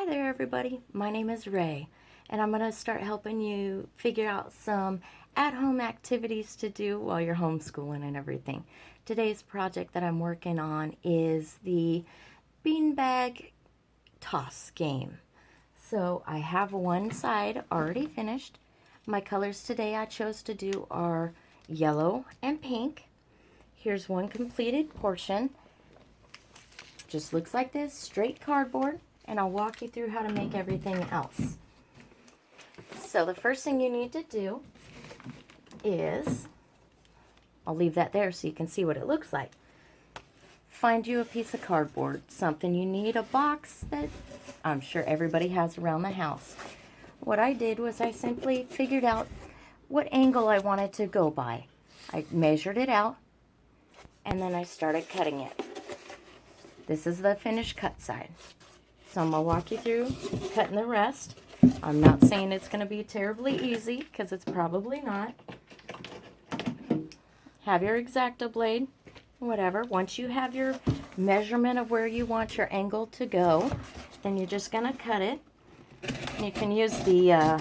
Hi there everybody, my name is Ray and I'm going to start helping you figure out some at-home activities to do while you're homeschooling and everything. Today's project that I'm working on is the beanbag toss game. So I have one side already finished. My colors today I chose to do are yellow and pink. Here's one completed portion. Just looks like this, straight cardboard. And I'll walk you through how to make everything else. So the first thing you need to do is, I'll leave that there so you can see what it looks like. Find you a piece of cardboard, something you need, a box that I'm sure everybody has around the house. What I did was I simply figured out what angle I wanted to go by. I measured it out and then I started cutting it. This is the finished cut side. So I'm going to walk you through cutting the rest. I'm not saying it's going to be terribly easy, because it's probably not. Have your X-Acto blade, whatever. Once you have your measurement of where you want your angle to go, then you're just going to cut it. You can use the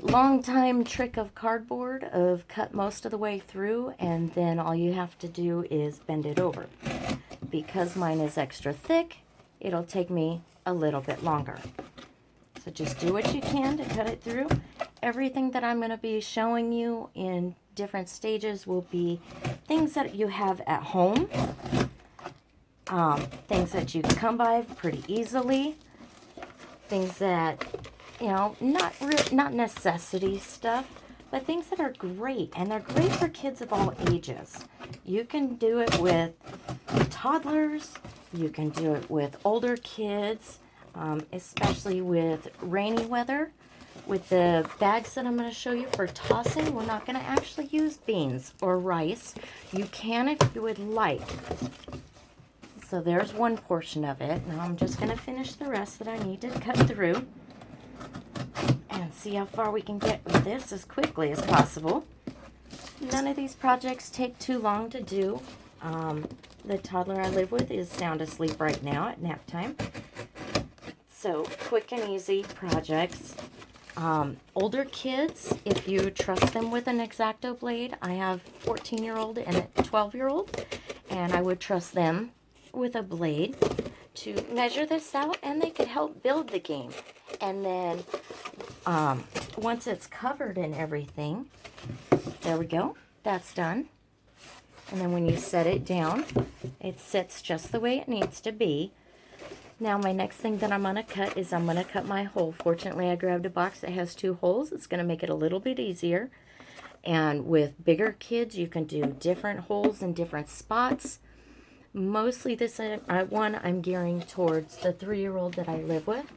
long time trick of cardboard of cut most of the way through, and then all you have to do is bend it over. Because mine is extra thick, it'll take me a little bit longer. So just do what you can to cut it through. Everything that I'm going to be showing you in different stages will be things that you have at home, things that you can come by pretty easily, things that, you know, not necessity stuff, but things that are great, and they're great for kids of all ages. You can do it with toddlers, you can do it with older kids, especially with rainy weather. With the bags that I'm going to show you for tossing, we're not going to actually use beans or rice. You can if you would like. So there's one portion of it. Now I'm just going to finish the rest that I need to cut through and see how far we can get with this as quickly as possible. None of these projects take too long to do. The toddler I live with is sound asleep right now at nap time. So quick and easy projects. Older kids, if you trust them with an X-Acto blade, I have a 14-year-old and a 12-year-old, and I would trust them with a blade to measure this out, and they could help build the game. And then once it's covered and everything, there we go, that's done. And then when you set it down, it sits just the way it needs to be. Now my next thing that I'm going to cut is I'm going to cut my hole. Fortunately, I grabbed a box that has 2 holes. It's going to make it a little bit easier. And with bigger kids, you can do different holes in different spots. Mostly this one I'm gearing towards the 3-year-old that I live with.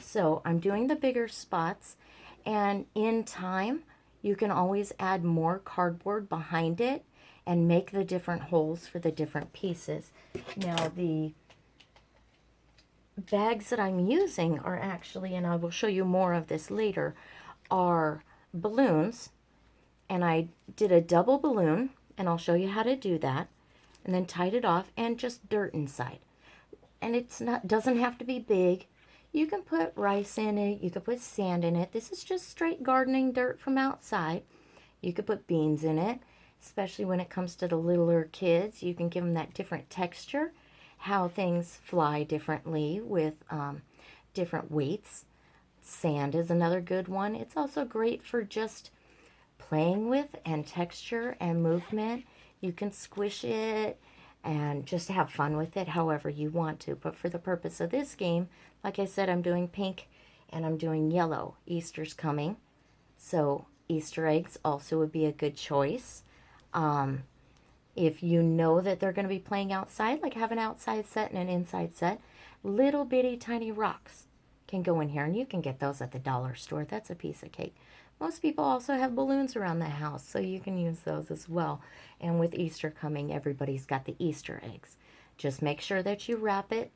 So I'm doing the bigger spots. And in time, you can always add more cardboard behind it and make the different holes for the different pieces. Now the bags that I'm using are actually, and I will show you more of this later, are balloons. And I did a double balloon, and I'll show you how to do that. And then tied it off, and just dirt inside. And it's not, doesn't have to be big. You can put rice in it, you could put sand in it. This is just straight gardening dirt from outside. You could put beans in it, especially when it comes to the littler kids. You can give them that different texture, how things fly differently with different weights. Sand is another good one. It's also great for just playing with and texture and movement. You can squish it and just have fun with it however you want to. But for the purpose of this game, like I said, I'm doing pink and I'm doing yellow. Easter's coming, so Easter eggs also would be a good choice. If you know that they're going to be playing outside, like have an outside set and an inside set, little bitty tiny rocks can go in here, and you can get those at the dollar store. That's a piece of cake. Most people also have balloons around the house, so you can use those as well. And with Easter coming, everybody's got the Easter eggs. Just make sure that you wrap it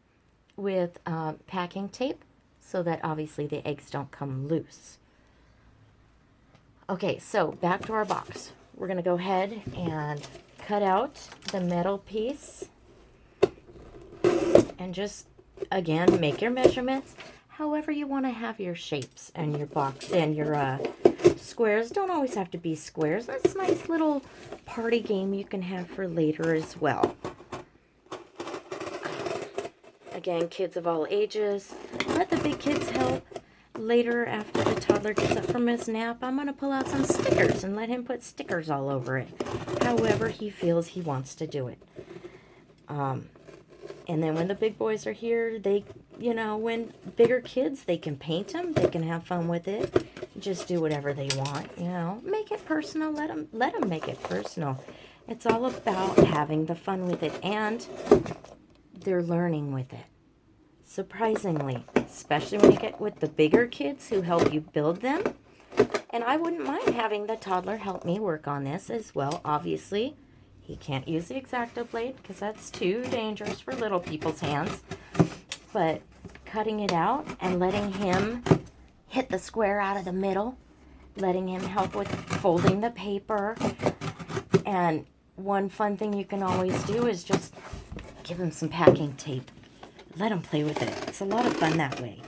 with packing tape so that obviously the eggs don't come loose. Okay, so back to our box. We're going to go ahead and cut out the metal piece and just again, make your measurements however you want to have your shapes and your box and your squares. Don't always have to be squares. That's a nice little party game you can have for later as well. Again, kids of all ages. Let the big kids help. Later, after the toddler gets up from his nap, I'm going to pull out some stickers and let him put stickers all over it, however he feels he wants to do it. And then when the big boys are here, they, you know, when bigger kids, they can paint them, they can have fun with it, just do whatever they want, you know, make it personal, let them make it personal. It's all about having the fun with it, and they're learning with it. Surprisingly, especially when you get with the bigger kids who help you build them. And I wouldn't mind having the toddler help me work on this as well. Obviously, he can't use the X-Acto blade because that's too dangerous for little people's hands. But cutting it out and letting him hit the square out of the middle, letting him help with folding the paper. And one fun thing you can always do is just give him some packing tape. Let him play with it. It's a lot of fun that way.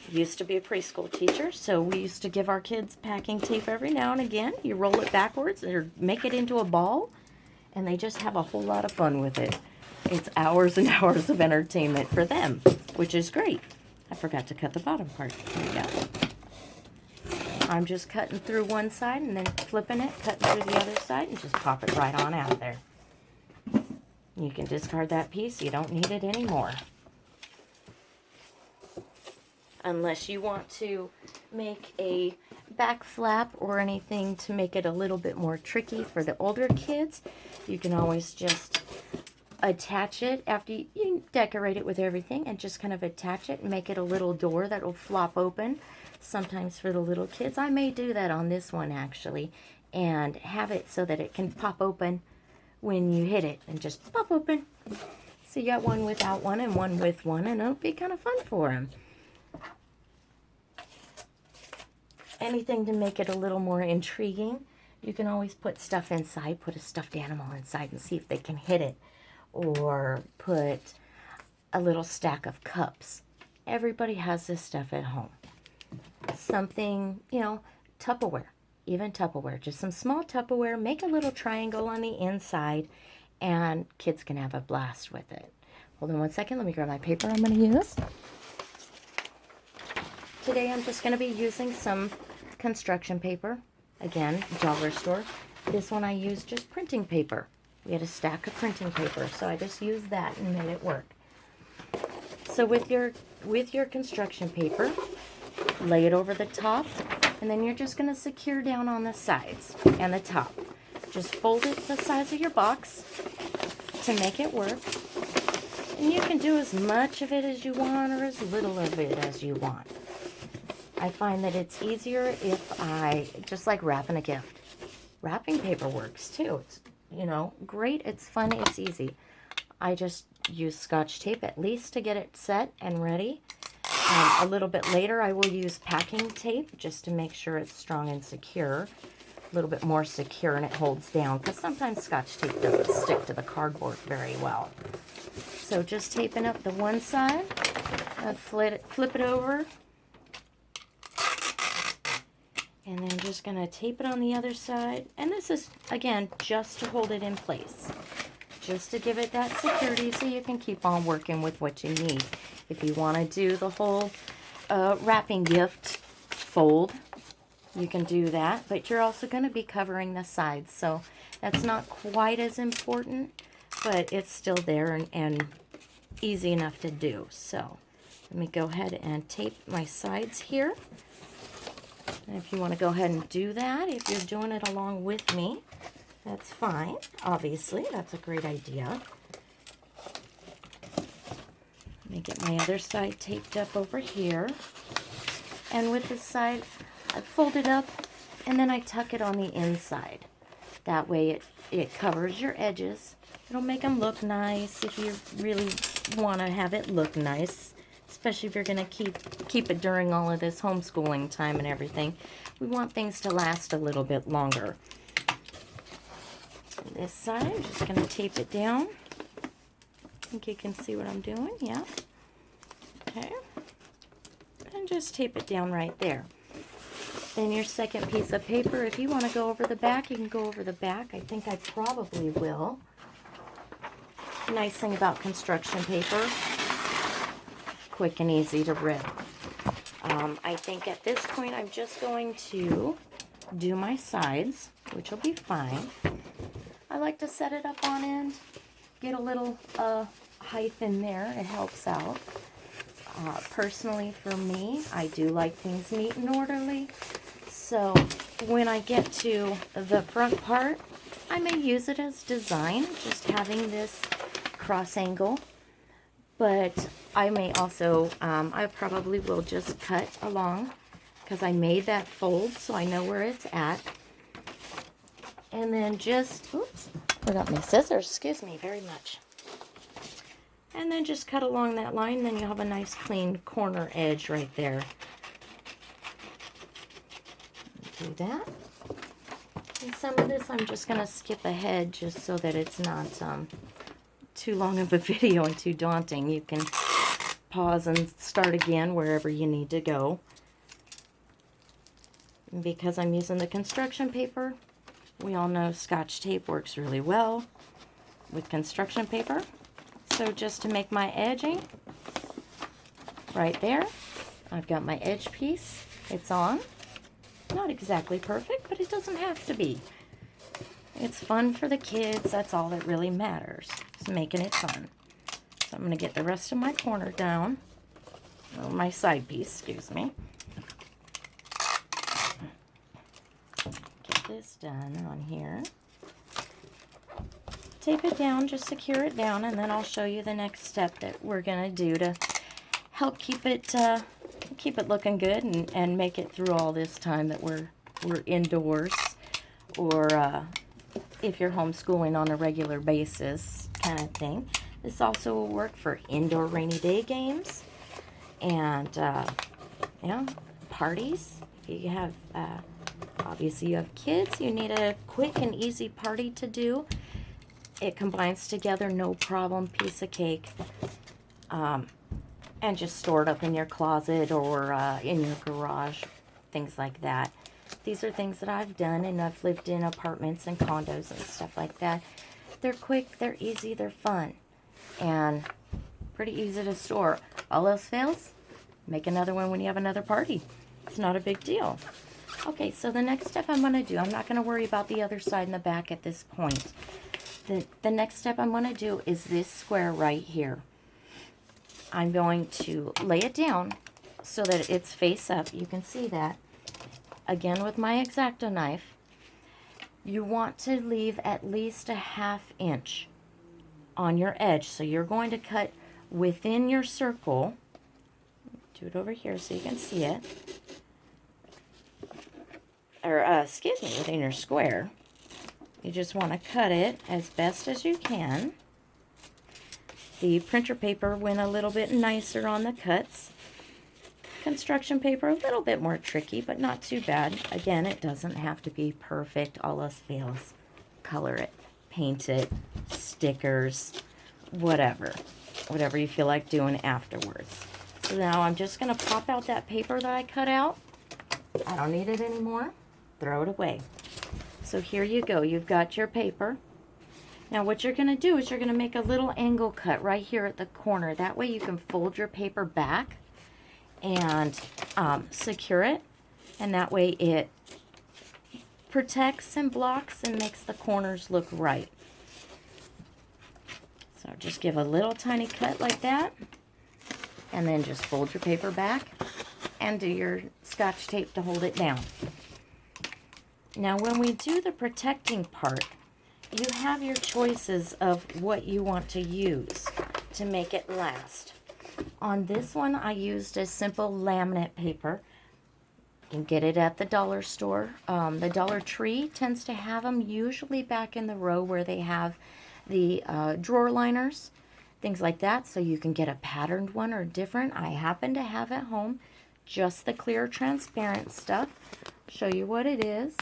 Used to be a preschool teacher, so we used to give our kids packing tape every now and again. You roll it backwards or make it into a ball, and they just have a whole lot of fun with it. It's hours and hours of entertainment for them, which is great. I forgot to cut the bottom part. There we go. I'm just cutting through one side and then flipping it, cutting through the other side, and just pop it right on out there. You can discard that piece. You don't need it anymore. Unless you want to make a back flap or anything to make it a little bit more tricky for the older kids, you can always just attach it after you decorate it with everything, and just kind of attach it and make it a little door that will flop open. Sometimes for the little kids, I may do that on this one actually, and have it so that it can pop open when you hit it, and just pop open. So you got one without one and one with one, and it'll be kind of fun for them. Anything to make it a little more intriguing. You can always put stuff inside, put a stuffed animal inside and see if they can hit it. Or put a little stack of cups. Everybody has this stuff at home. Something, you know, Tupperware. Even Tupperware. Just some small Tupperware. Make a little triangle on the inside, and kids can have a blast with it. Hold on one second. Let me grab my paper I'm going to use. Today I'm just going to be using some construction paper. Again, dollar store. This one I used just printing paper. We had a stack of printing paper, so I just used that and made it work. So with your construction paper, lay it over the top, and then you're just going to secure down on the sides and the top. Just fold it the size of your box to make it work. And you can do as much of it as you want or as little of it as you want. I find that it's easier if I, just like wrapping a gift. Wrapping paper works too. It's, you know, great, it's fun, it's easy. I just use Scotch tape at least to get it set and ready. A little bit later I will use packing tape just to make sure it's strong and secure. A little bit more secure and it holds down, because sometimes Scotch tape doesn't stick to the cardboard very well. So just taping up the one side, flip it over, and then just going to tape it on the other side. And this is, again, just to hold it in place. Just to give it that security so you can keep on working with what you need. If you want to do the whole wrapping gift fold, you can do that. But you're also going to be covering the sides. So that's not quite as important, but it's still there and easy enough to do. So let me go ahead and tape my sides here. And if you want to go ahead and do that, if you're doing it along with me, that's fine. Obviously, that's a great idea. Let me get my other side taped up over here. And with this side, I fold it up and then I tuck it on the inside. That way it covers your edges. It'll make them look nice if you really want to have it look nice. Especially if you're going to keep it during all of this homeschooling time and everything. We want things to last a little bit longer. This side, I'm just going to tape it down. think you can see what I'm doing. Yeah. Okay. And just tape it down right there. Then your second piece of paper, if you want to go over the back, you can go over the back. I think I probably will. Nice thing about construction paper, quick and easy to rip. I think at this point I'm just going to do my sides, which will be fine. I like to set it up on end, get a little height in there. It helps out. Personally, for me, I do like things neat and orderly. So when I get to the front part, I may use it as design, just having this cross angle. But I may also, I probably will just cut along because I made that fold so I know where it's at. And then just, oops, forgot my scissors, excuse me very much. And then just cut along that line, and then you'll have a nice clean corner edge right there. Do that. And some of this I'm just going to skip ahead just so that it's not too long of a video and too daunting. You can pause and start again wherever you need to go. And because I'm using the construction paper, we all know Scotch tape works really well with construction paper. So just to make my edging, right there, I've got my edge piece. It's on. Not exactly perfect, but it doesn't have to be. It's fun for the kids. That's all that really matters, is making it fun. So I'm going to get the rest of my corner down, or my side piece, excuse me. Get this done on here. Tape it down, just secure it down, and then I'll show you the next step that we're going to do to help keep it looking good and make it through all this time that we're indoors, or if you're homeschooling on a regular basis kind of thing. This also will work for indoor rainy day games and parties. If you have obviously you have kids, you need a quick and easy party to do. It combines together, no problem, piece of cake. And just store it up in your closet or in your garage, things like that. These are things that I've done, and I've lived in apartments and condos and stuff like that. They're quick, they're easy, they're fun, and pretty easy to store. All else fails, make another one when you have another party. It's not a big deal. Okay, so the next step I'm going to do, I'm not going to worry about the other side and the back at this point. The next step I'm going to do is this square right here. I'm going to lay it down so that it's face up. You can see that. Again, with my X-Acto knife, you want to leave at least a 1/2 inch on your edge. So you're going to cut within your circle. Do it over here so you can see it. Or, excuse me, within your square. You just want to cut it as best as you can. The printer paper went a little bit nicer on the cuts. Construction paper, a little bit more tricky, but not too bad. Again, it doesn't have to be perfect. All else fails. Color it, paint it, stickers, whatever. Whatever you feel like doing afterwards. So now I'm just going to pop out that paper that I cut out. I don't need it anymore. Throw it away. So here you go. You've got your paper. Now what you're going to do is you're going to make a little angle cut right here at the corner. That way you can fold your paper back and secure it. And that way it protects and blocks and makes the corners look right. So just give a little tiny cut like that. And then just fold your paper back and do your Scotch tape to hold it down. Now when we do the protecting part, you have your choices of what you want to use to make it last. On this one, I used a simple laminate paper. You can get it at the dollar store. The Dollar Tree tends to have them usually back in the row where they have the drawer liners, things like that, so you can get a patterned one or different. I happen to have at home just the clear transparent stuff. Show you what it is.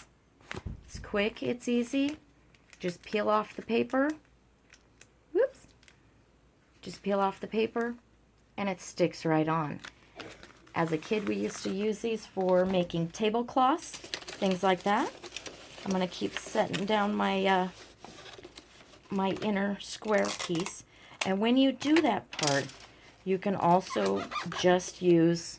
It's quick, it's easy. Just peel off the paper. Whoops. Just peel off the paper and it sticks right on. As a kid, we used to use these for making tablecloths, things like that. I'm going to keep setting down my my inner square piece. And when you do that part, you can also just use,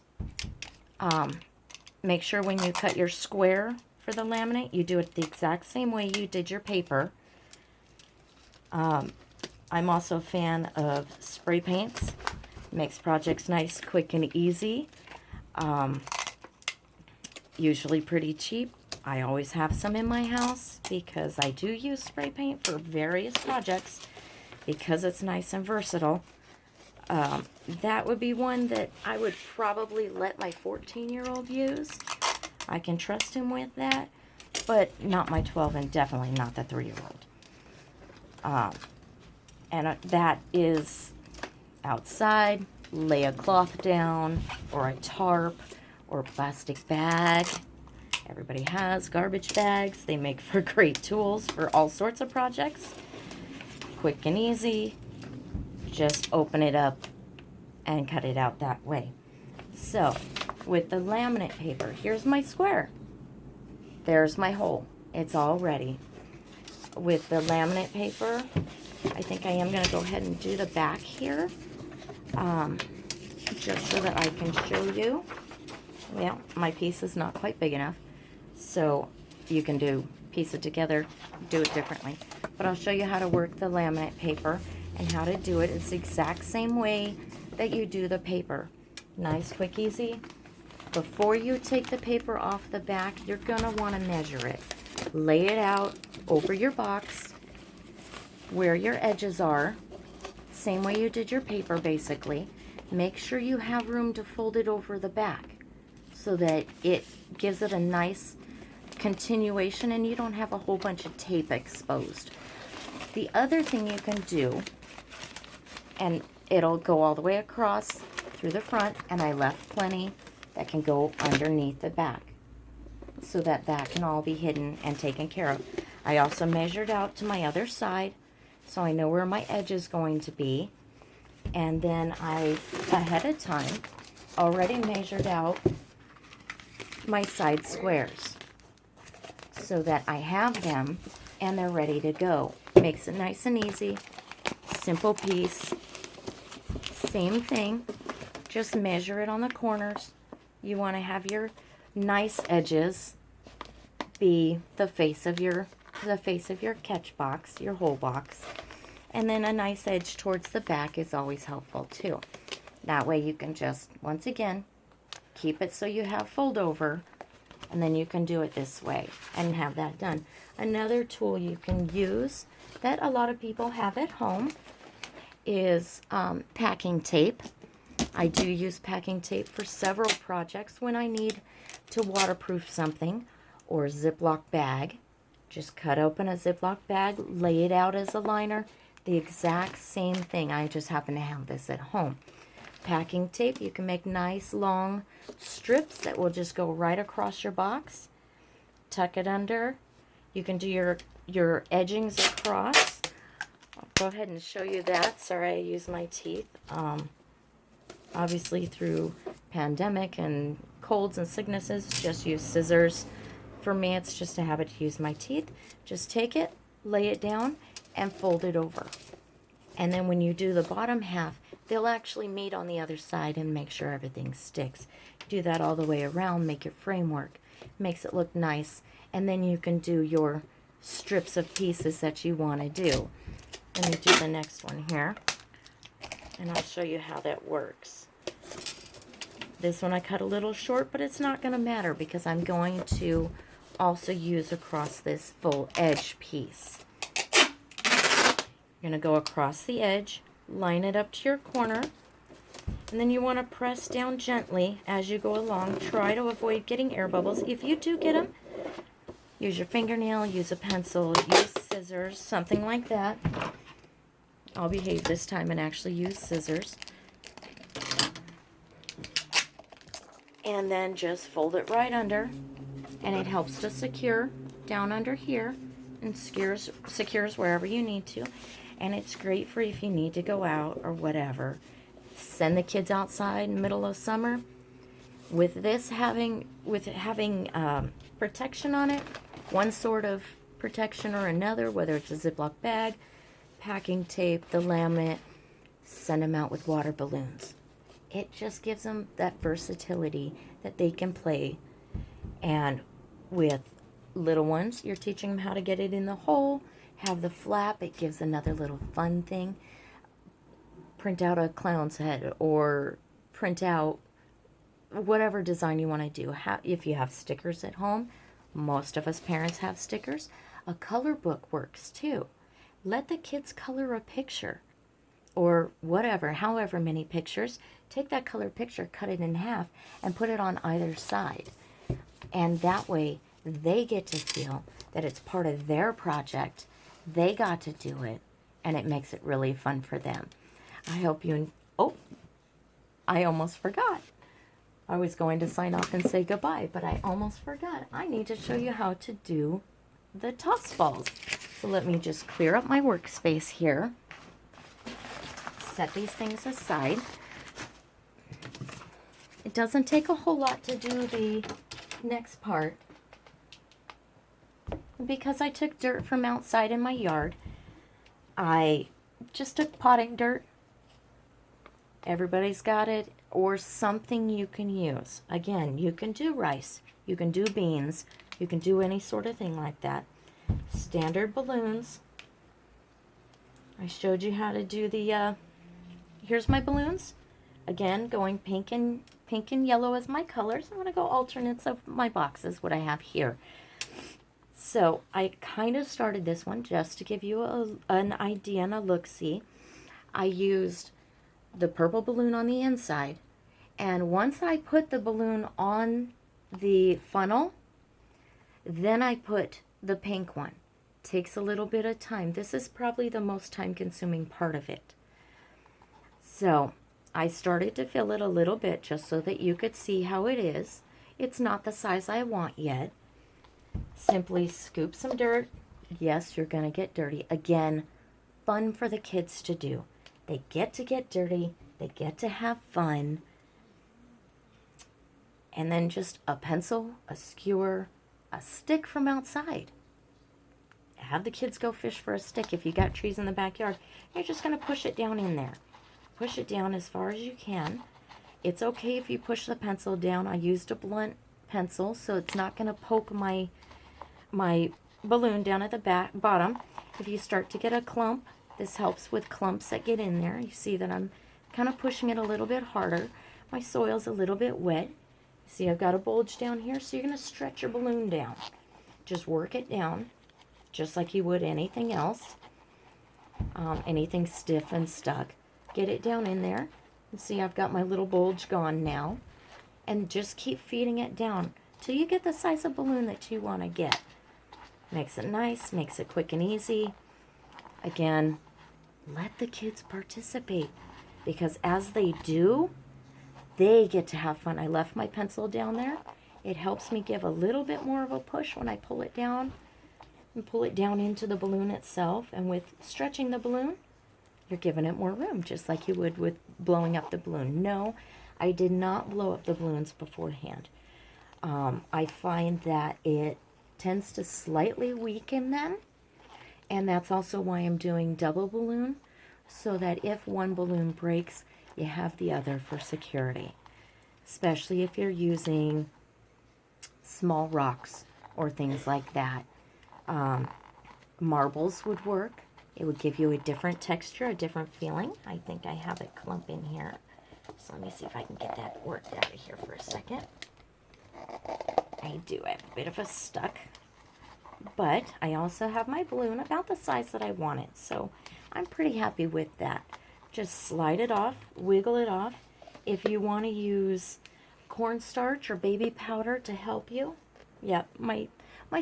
make sure when you cut your square for the laminate, you do it the exact same way you did your paper. I'm also a fan of spray paints. Makes projects nice, quick, and easy. Usually pretty cheap. I always have some in my house because I do use spray paint for various projects because it's nice and versatile. That would be one that I would probably let my 14-year-old use. I can trust him with that, but not my 12 and definitely not the 3-year-old. And that is outside, lay a cloth down or a tarp or a plastic bag. Everybody has garbage bags. They make for great tools for all sorts of projects. Quick and easy. Just open it up and cut it out that way. So, with the laminate paper, here's my square. There's my hole. It's all ready. With the laminate paper, I think I am going to go ahead and do the back here, just so that I can show you. Well, my piece is not quite big enough, so you can piece it together, do it differently. But I'll show you how to work the laminate paper and how to do it. It's the exact same way that you do the paper. Nice, quick, easy. Before you take the paper off the back, you're going to want to measure it. Lay it out over your box where your edges are. Same way you did your paper, basically. Make sure you have room to fold it over the back so that it gives it a nice continuation and you don't have a whole bunch of tape exposed. The other thing you can do, and it'll go all the way across through the front, and I left plenty that can go underneath the back so that that can all be hidden and taken care of. I also measured out to my other side so I know where my edge is going to be, and then I ahead of time already measured out my side squares so that I have them and they're ready to go. Makes it nice and easy. Simple piece. Same thing. Just measure it on the corners. You want to have your nice edges be the face of your catch box, your hole box. And then a nice edge towards the back is always helpful too. That way you can just, once again, keep it so you have fold over, and then you can do it this way and have that done. Another tool you can use that a lot of people have at home is packing tape. I do use packing tape for several projects when I need to waterproof something, or a ziplock bag. Just cut open a ziplock bag, lay it out as a liner. The exact same thing. I just happen to have this at home. Packing tape, you can make nice long strips that will just go right across your box. Tuck it under. You can do your edgings across. I'll go ahead and show you that. Sorry, I use my teeth. Obviously through pandemic and colds and sicknesses, just use scissors. For me, it's just a habit to use my teeth. Just take it, lay it down, and fold it over. And then when you do the bottom half, they'll actually meet on the other side and make sure everything sticks. Do that all the way around, make your framework. Makes it look nice. And then you can do your strips of pieces that you want to do. Let me do the next one here, and I'll show you how that works. This one I cut a little short, but it's not going to matter because I'm going to also use across this full edge piece. You're going to go across the edge, line it up to your corner, and then you want to press down gently as you go along. Try to avoid getting air bubbles. If you do get them, use your fingernail, use a pencil, use scissors, something like that. I'll behave this time and actually use scissors. And then just fold it right under, and it helps to secure down under here and secures wherever you need to. and it's great for if you need to go out or whatever. Send the kids outside in the middle of summer. With this having protection on it, one sort of protection or another, whether it's a Ziploc bag, packing tape, the laminate, send them out with water balloons. It just gives them that versatility that they can play. And with little ones, you're teaching them how to get it in the hole, have the flap. It gives another little fun thing. Print out a clown's head or print out whatever design you want to do. If you have stickers at home, most of us parents have stickers. A color book works too. Let the kids color a picture or whatever, however many pictures. Take that color picture, cut it in half, and put it on either side. And that way, they get to feel that it's part of their project. They got to do it, and it makes it really fun for them. I hope you... Oh, I almost forgot. I was going to sign off and say goodbye, but I almost forgot. I need to show you how to do the toss balls. So let me just clear up my workspace here. Set these things aside. It doesn't take a whole lot to do the next part. Because I took dirt from outside in my yard, I just took potting dirt. Everybody's got it, or something you can use. Again, you can do rice, you can do beans, you can do any sort of thing like that. Standard balloons. I showed you how to do the, here's my balloons. Again, going pink and yellow as my colors. I'm going to go alternates of my boxes, what I have here. So I kind of started this one just to give you an idea and a look-see. I used the purple balloon on the inside, and once I put the balloon on the funnel, then I put the pink one. Takes a little bit of time. This is probably the most time-consuming part of it. So I started to fill it a little bit just so that you could see how it is. It's not the size I want yet. Simply scoop some dirt. Yes, you're going to get dirty. Again, fun for the kids to do. They get to get dirty. They get to have fun. And then just a pencil, a skewer, a stick from outside. Have the kids go fish for a stick. If you got trees in the backyard, you're just going to push it down in there. Push it down as far as you can. It's okay if you push the pencil down. I used a blunt pencil, so it's not going to poke my balloon down at the bottom. If you start to get a clump, this helps with clumps that get in there. You see that I'm kind of pushing it a little bit harder. My soil's a little bit wet. See, I've got a bulge down here, so you're going to stretch your balloon down. Just work it down, just like you would anything else. Anything stiff and stuck. Get it down in there. And see, I've got my little bulge gone now. And just keep feeding it down till you get the size of balloon that you want to get. Makes it nice, makes it quick and easy. Again, let the kids participate, because as they do, they get to have fun. I left my pencil down there. It helps me give a little bit more of a push when I pull it down and pull it down into the balloon itself. And with stretching the balloon, you're giving it more room, just like you would with blowing up the balloon. No, I did not blow up the balloons beforehand. I find that it tends to slightly weaken them, and that's also why I'm doing double balloon, so that if one balloon breaks, you have the other for security, especially if you're using small rocks or things like that. Marbles would work. It would give you a different texture, a different feeling. I think I have it clump in here. So let me see if I can get that worked out of here for a second. I do have a bit of a stuck. But I also have my balloon about the size that I want it. So I'm pretty happy with that. Just slide it off, wiggle it off. If you want to use cornstarch or baby powder to help you. Yeah, my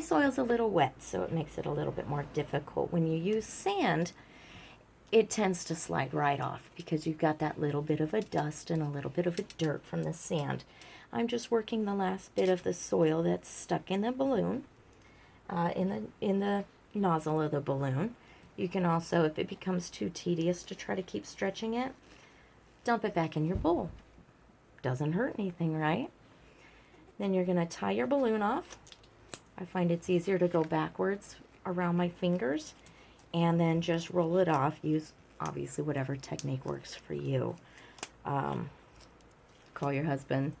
soil's a little wet, so it makes it a little bit more difficult. When you use sand, it tends to slide right off because you've got that little bit of a dust and a little bit of a dirt from the sand. I'm just working the last bit of the soil that's stuck in the balloon, in the nozzle of the balloon. You can also, if it becomes too tedious to try to keep stretching it, dump it back in your bowl. Doesn't hurt anything, right? Then you're going to tie your balloon off. I find it's easier to go backwards around my fingers and then just roll it off. Use, obviously, whatever technique works for you. Call your husband.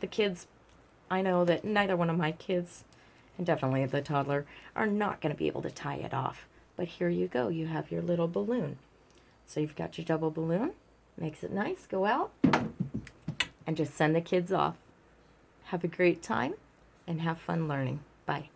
The kids, I know that neither one of my kids, and definitely the toddler, are not going to be able to tie it off. But here you go. You have your little balloon. So you've got your double balloon. Makes it nice. Go out and just send the kids off. Have a great time and have fun learning. Bye.